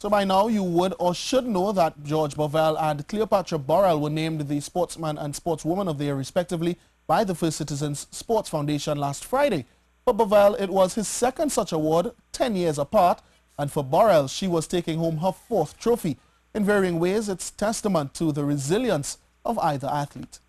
So by now you would or should know that George Bovell and Cleopatra Borel were named the Sportsman and Sportswoman of the Year respectively by the First Citizens Sports Foundation last Friday. For Bovell, it was his second such award 10 years apart, and for Borel, she was taking home her fourth trophy. In varying ways, it's testament to the resilience of either athlete.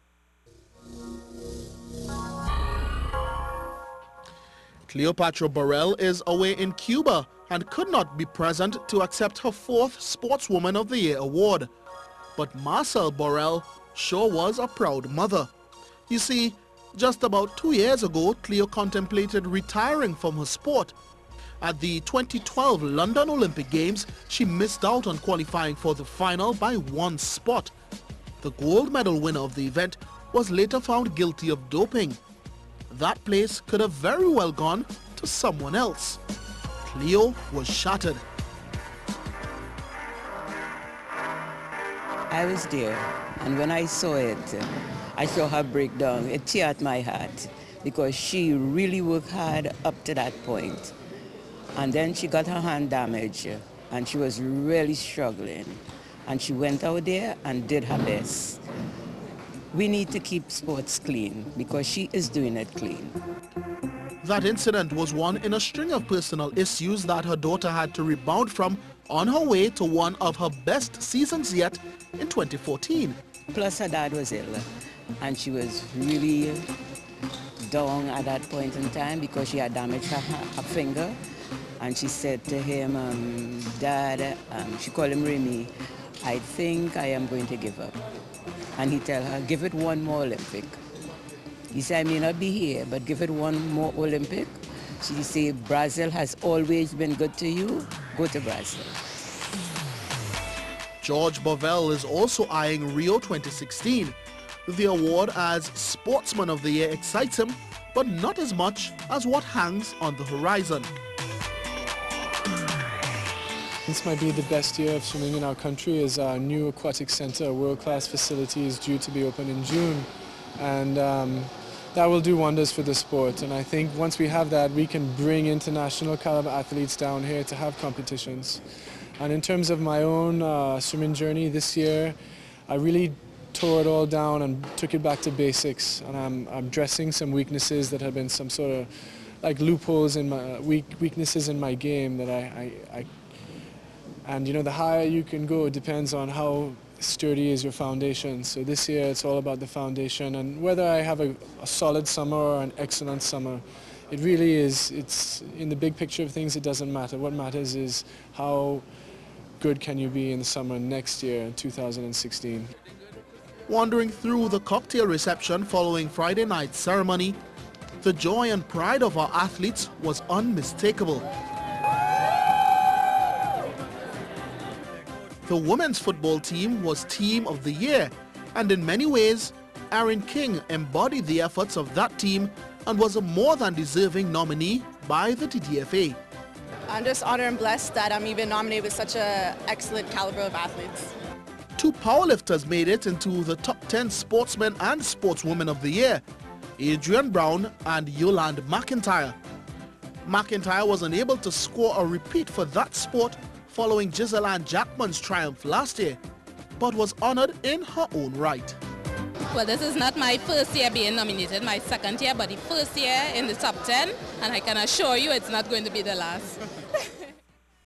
Cleopatra Borel is away in Cuba and could not be present to accept her fourth Sportswoman of the Year award. But Marcel Borel sure was a proud mother. You see, just about 2 years ago, Cleo contemplated retiring from her sport. At the 2012 London Olympic Games, she missed out on qualifying for the final by 1 spot. The gold medal winner of the event was later found guilty of doping. That place could have very well gone to someone else. Cleo was shattered. I was there, and when I saw it, I saw her break down. It teared my heart because she really worked hard up to that point. And then she got her hand damaged, and she was really struggling. And she went out there and did her best. We need to keep sports clean because she is doing it clean. That incident was one in a string of personal issues that her daughter had to rebound from on her way to one of her best seasons yet in 2014. Plus her dad was ill, and she was really down at that point in time because she had damaged her finger. And she said to him, Dad, she called him Remy, I think I am going to give up. And he tell her, give it one more Olympic. He said, I may not be here, but give it one more Olympic. She said, Brazil has always been good to you, go to Brazil. George Bovell is also eyeing Rio 2016. The award as Sportsman of the Year excites him, but not as much as what hangs on the horizon. This might be the best year of swimming in our country, as our new aquatic center, a world-class facility, is due to be open in June. And that will do wonders for the sport. And I think once we have that, we can bring international caliber athletes down here to have competitions. And in terms of my own swimming journey this year, I really tore it all down and took it back to basics. And I'm addressing some weaknesses that have been some sort of like loopholes in my weaknesses in my game that and you know, the higher you can go depends on how sturdy is your foundation. So this year it's all about the foundation, and whether I have a solid summer or an excellent summer, it really is, it's in the big picture of things, it doesn't matter. What matters is how good can you be in the summer next year, 2016. Wandering through the cocktail reception following Friday night's ceremony, the joy and pride of our athletes was unmistakable. The women's football team was Team of the Year, and in many ways, Erin King embodied the efforts of that team and was a more than deserving nominee by the TTFA. I'm just honored and blessed that I'm even nominated with such an excellent caliber of athletes. 2 powerlifters made it into the top 10 sportsmen and sportswomen of the year, Adrian Brown and Yolande McIntyre. McIntyre was unable to score a repeat for that sport following Giselle Jackman's triumph last year, but was honored in her own right. Well, this is not my first year being nominated, my second year, but the first year in the top 10, and I can assure you it's not going to be the last.